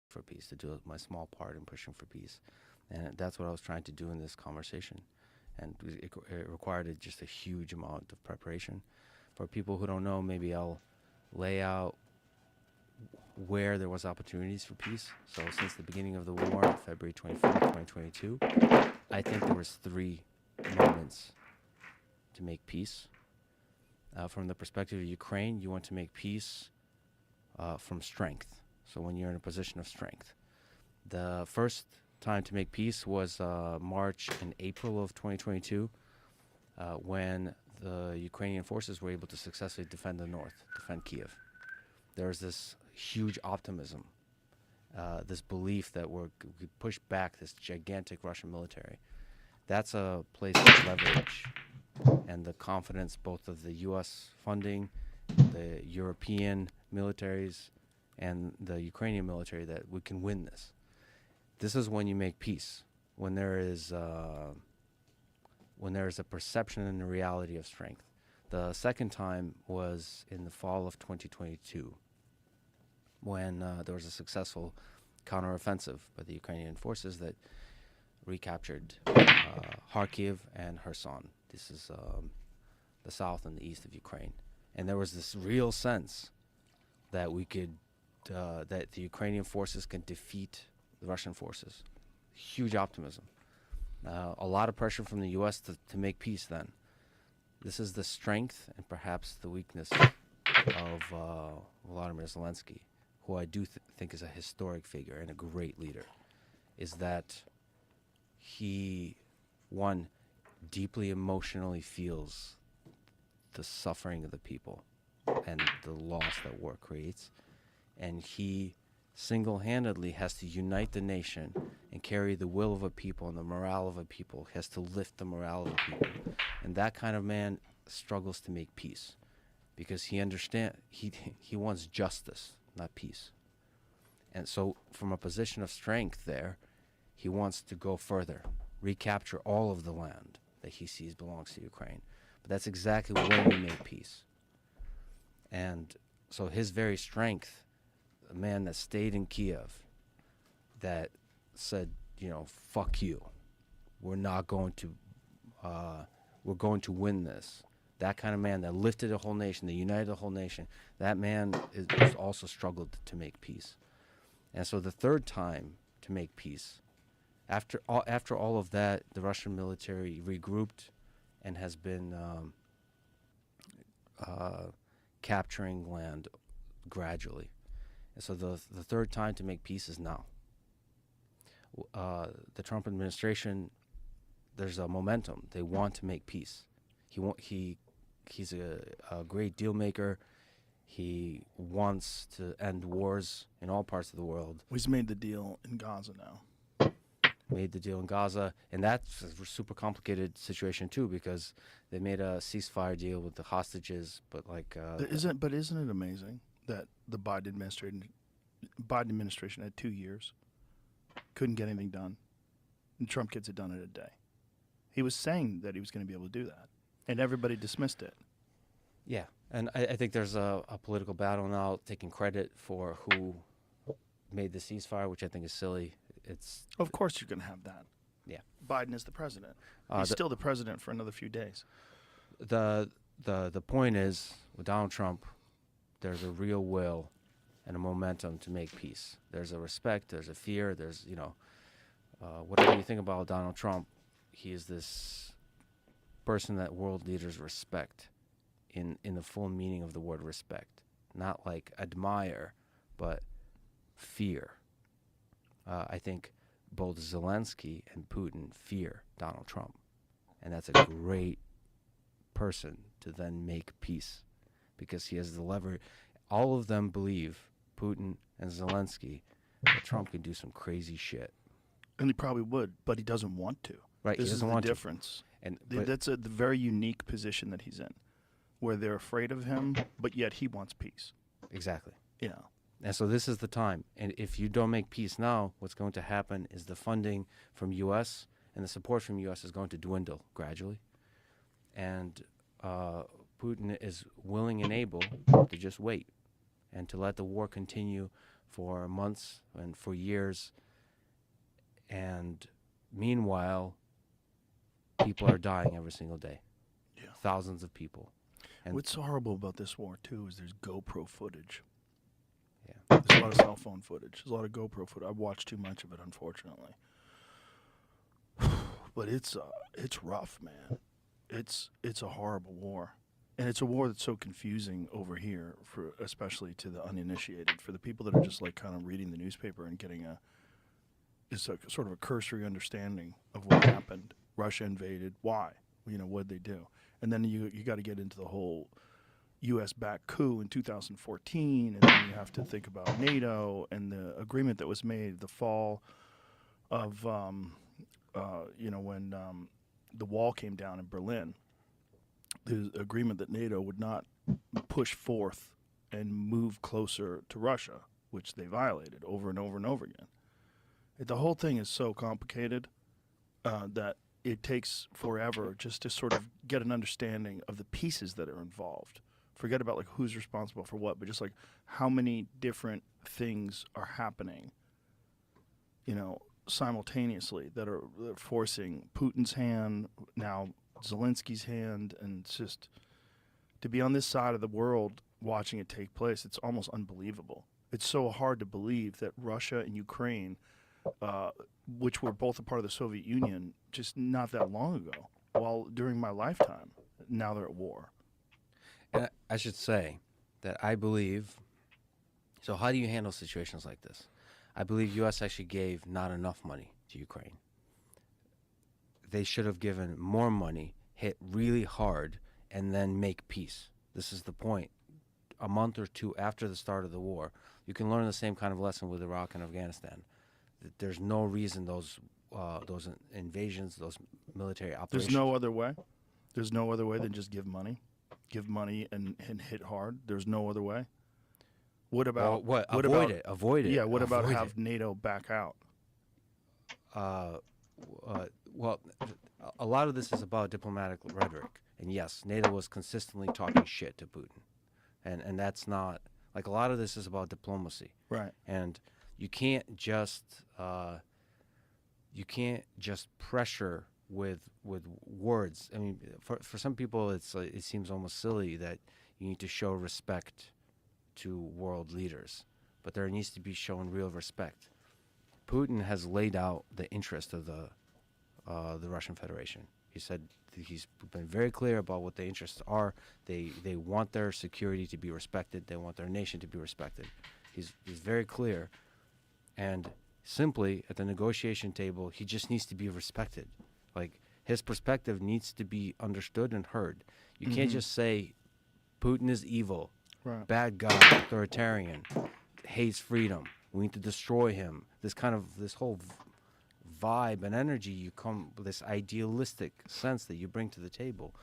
for peace, to do my small part in pushing for peace. And that's what I was trying to do in this conversation. And it required just a huge amount of preparation. For people who don't know, maybe I'll lay out where there was opportunities for peace. So since the beginning of the war, February 24th, 2022, I think there was 3 moments to make peace. From the perspective of Ukraine, you want to make peace from strength. So when you're in a position of strength. The first time to make peace was March and April of 2022, when the Ukrainian forces were able to successfully defend the north, defend Kiev. There was this huge optimism, this belief that we could push back this gigantic Russian military. That's a place of leverage and the confidence both of the U.S. funding, the European militaries, and the Ukrainian military that we can win this. This is when you make peace, when there is a perception and a reality of strength. The second time was in the fall of 2022, when there was a successful counteroffensive by the Ukrainian forces that recaptured Kharkiv and Kherson. This is the south and the east of Ukraine. And there was this real sense that we could, that the Ukrainian forces can defeat the Russian forces. Huge optimism. A lot of pressure from the U.S. to make peace then. This is the strength and perhaps the weakness of Volodymyr Zelensky, who I do think is a historic figure and a great leader, is that he, one, deeply emotionally feels the suffering of the people and the loss that war creates, and he single-handedly has to unite the nation and carry the will of a people and the morale of a people, has to lift the morale of a people. And that kind of man struggles to make peace because he wants justice, not peace. And so from a position of strength there, he wants to go further, recapture all of the land that he sees belongs to Ukraine. But that's exactly when we make peace. And so his very strength, a man that stayed in Kiev, that said, fuck you. We're not going to, we're going to win this. That kind of man that lifted a whole nation, that united the whole nation, that man has also struggled to make peace. And so the third time to make peace, after all of that, the Russian military regrouped and has been capturing land gradually. And so the third time to make peace is now. The Trump administration, there's a momentum. They want to make peace. He's a great deal maker. He wants to end wars in all parts of the world. He's made the deal in Gaza now. Made the deal in Gaza, and that's a super complicated situation too, because they made a ceasefire deal with the hostages, but isn't it amazing that the Biden administration had 2 years, couldn't get anything done, and Trump gets it done in a day. He was saying that he was going to be able to do that, and everybody dismissed it. Yeah, and I think there's a political battle now taking credit for who made the ceasefire, which I think is silly. Of course you're going to have that. Yeah. Biden is the president. He's still the president for another few days. The point is, with Donald Trump, there's a real will and a momentum to make peace. There's a respect, there's a fear, there's, whatever you think about Donald Trump, he is this person that world leaders respect in the full meaning of the word respect. Not like admire, but fear. I think both Zelensky and Putin fear Donald Trump. And that's a great person to then make peace because he has the lever. All of them believe, Putin and Zelensky, that Trump can do some crazy shit. And he probably would, but he doesn't want to. Right, this he doesn't is want the difference. That's a very unique position that he's in, where they're afraid of him, but yet he wants peace. Exactly. Yeah. And so this is the time. And if you don't make peace now, what's going to happen is the funding from U.S. and the support from U.S. is going to dwindle gradually. And Putin is willing and able to just wait and to let the war continue for months and for years. And meanwhile, people are dying every single day. Yeah. Thousands of people. And What's so horrible about this war too is there's GoPro footage. yeah. There's a lot of cell phone footage. There's a lot of GoPro footage. I've watched too much of it, unfortunately. But it's rough, man. It's a horrible war, and it's a war that's so confusing over here, for especially to the uninitiated. For the people that are just like kind of reading the newspaper and getting sort of a cursory understanding of what happened. Russia invaded. Why? What did they do? And then you got to get into the whole U.S.-backed coup in 2014, and then you have to think about NATO and the agreement that was made, the fall of, when the wall came down in Berlin. The agreement that NATO would not push forth and move closer to Russia, which they violated over and over and over again. The whole thing is so complicated that it takes forever just to sort of get an understanding of the pieces that are involved. Forget about like who's responsible for what, but just like how many different things are happening, simultaneously that are forcing Putin's hand, now Zelensky's hand, and it's just to be on this side of the world watching it take place, it's almost unbelievable. It's so hard to believe that Russia and Ukraine, which were both a part of the Soviet Union just not that long ago, while during my lifetime, now they're at war. And I should say that I believe, so how do you handle situations like this? I believe U.S. actually gave not enough money to Ukraine. They should have given more money, hit really hard, and then make peace. This is the point. A month or two after the start of the war, you can learn the same kind of lesson with Iraq and Afghanistan. There's no reason those invasions, those military operations. There's no other way. There's no other way than just give money and hit hard. There's no other way. What about Avoid it? Yeah. What about Avoid have NATO back out? Well, a lot of this is about diplomatic rhetoric, and yes, NATO was consistently talking shit to Putin, and that's not like a lot of this is about diplomacy, Right? And you can't just pressure with words. I mean, for some people, it seems almost silly that you need to show respect to world leaders, but there needs to be shown real respect. Putin has laid out the interest of the Russian Federation. He said he's been very clear about what the interests are. They want their security to be respected. They want their nation to be respected. He's very clear, and simply at the negotiation table, he just needs to be respected. Like his perspective needs to be understood and heard. You can't just say Putin is evil, Right. bad guy, authoritarian, hates freedom. We need to destroy him. This whole vibe and energy this idealistic sense that you bring to the table.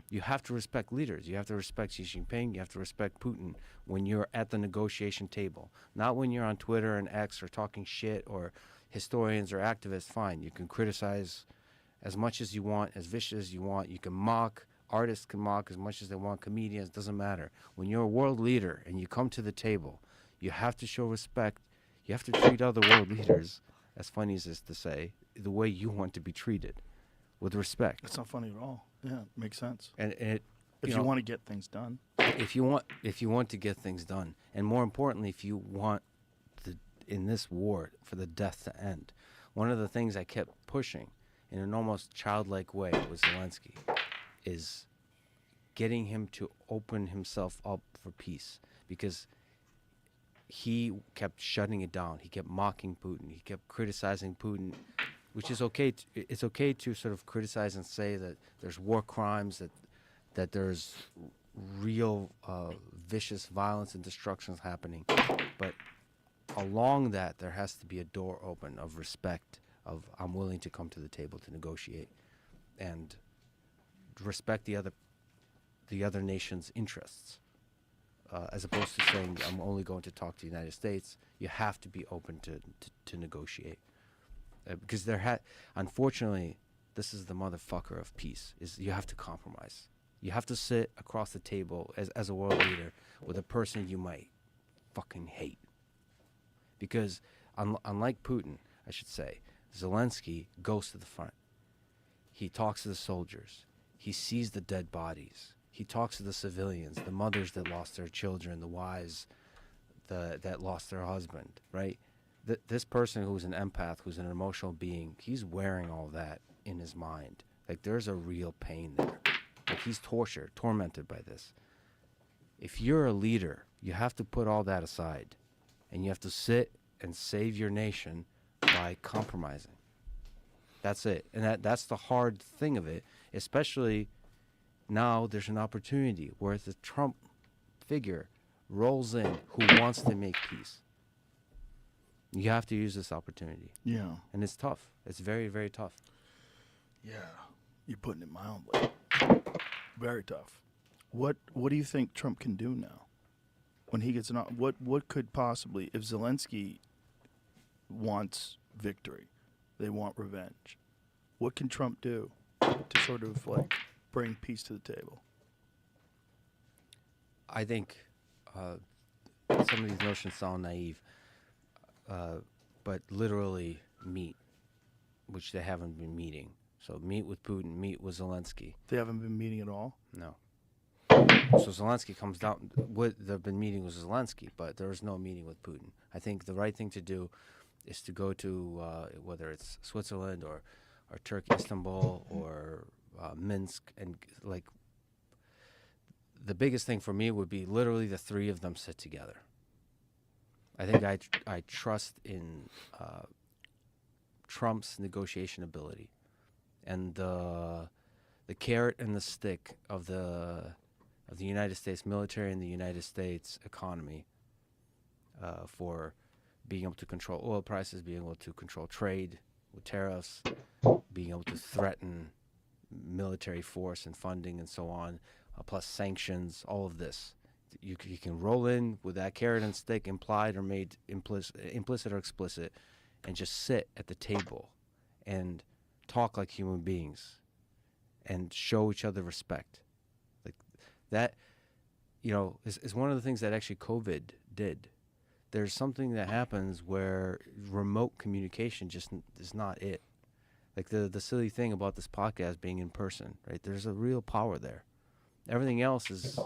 You have to respect leaders. You have to respect Xi Jinping. You have to respect Putin when you're at the negotiation table. Not when you're on Twitter and X or talking shit or historians or activists. Fine, you can criticize as much as you want, as vicious as you want. You can mock. Artists can mock as much as they want. Comedians, doesn't matter. When you're a world leader and you come to the table, you have to show respect. You have to treat other world leaders, as funny as it is to say, the way you want to be treated, with respect. That's not funny at all. Yeah, it makes sense. And If you want to get things done. if you want to get things done, and more importantly, if you want in this war for the death to end, one of the things I kept pushing in an almost childlike way with Zelensky is getting him to open himself up for peace, because he kept shutting it down. He kept mocking Putin. He kept criticizing Putin, which is okay. It's okay to sort of criticize and say that there's war crimes, that there's real vicious violence and destruction happening. But along that, there has to be a door open of respect, of I'm willing to come to the table to negotiate and respect the other nation's interests. As opposed to saying I'm only going to talk to the United States, you have to be open to negotiate, because unfortunately, this is the motherfucker of peace. Is you have to compromise. You have to sit across the table as a world leader with a person you might fucking hate. because unlike Putin, I should say, Zelensky goes to the front. He talks to the soldiers. He sees the dead bodies. He talks to the civilians, the mothers that lost their children, the wives that lost their husband, right? This person who's an empath, who's an emotional being, he's wearing all that in his mind. Like, there's a real pain there. Like, he's tormented by this. If you're a leader, you have to put all that aside, and you have to sit and save your nation by compromising. That's it. And that's the hard thing of it, especially now there's an opportunity where the Trump figure rolls in who wants to make peace. You have to use this opportunity. Yeah. And it's tough. It's very, very tough. Yeah. You're putting it mildly. Very tough. What do you think Trump can do now? When he gets what could possibly, if Zelensky wants victory, they want revenge, what can Trump do to sort of like bring peace to the table? I think some of these notions sound naive, but literally meet, which they haven't been meeting. So meet with Putin, meet with Zelensky. They haven't been meeting at all? No. So Zelensky comes down. They've been meeting with Zelensky, but there is no meeting with Putin. I think the right thing to do is to go to whether it's Switzerland or Turkey, Istanbul, or Minsk, and like the biggest thing for me would be literally the three of them sit together. I think I trust in Trump's negotiation ability, and the carrot and the stick of the United States military and the United States economy for being able to control oil prices, being able to control trade with tariffs, being able to threaten military force and funding and so on, plus sanctions, all of this. You can roll in with that carrot and stick, implied or made implicit or explicit, and just sit at the table and talk like human beings and show each other respect. Like that, is one of the things that actually COVID did. There's something that happens where remote communication just is not it. Like the silly thing about this podcast being in person, right? There's a real power there. Everything else is,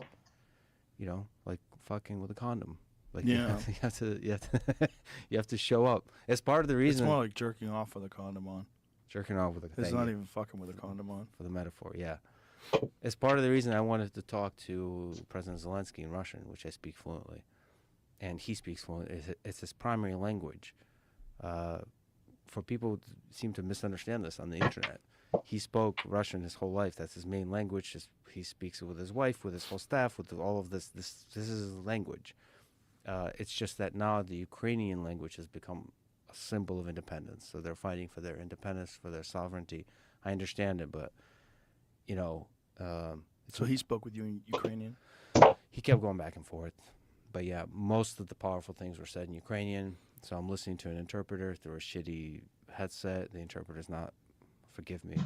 like fucking with a condom. Like Yeah. you have to show up. It's part of the reason. It's more like jerking off with a condom on. Jerking off with a It's thing, not even fucking with a condom on. for the metaphor, yeah. It's part of the reason I wanted to talk to President Zelensky in Russian, which I speak fluently, and he speaks fluently. It's his primary language. For people who seem to misunderstand this on the internet, he spoke Russian his whole life. That's his main language. He speaks it with his wife, with his whole staff, with all of this. This is his language. It's just that now the Ukrainian language has become a symbol of independence. So they're fighting for their independence, for their sovereignty. I understand it, but So he spoke with you in Ukrainian? he kept going back and forth. But yeah, most of the powerful things were said in Ukrainian. So I'm listening to an interpreter through a shitty headset. The interpreter's not, forgive me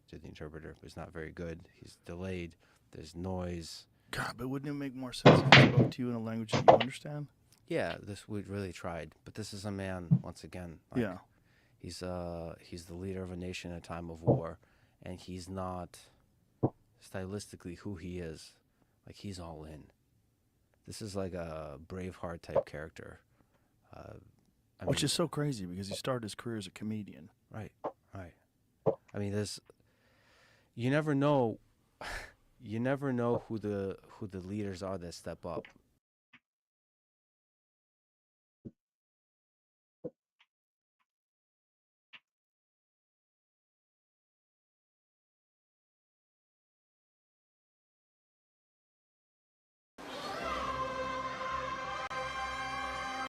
to the interpreter, but it's not very good. He's delayed. There's noise. God, but wouldn't it make more sense if he spoke to you in a language that you understand? Yeah, we really tried. But this is a man, once again. Yeah. He's the leader of a nation in a time of war, and he's not stylistically who he is. Like, he's all in. This is like a Braveheart type character. Which is so crazy because he started his career as a comedian. Right. I mean, you never know. You never know who the leaders are that step up.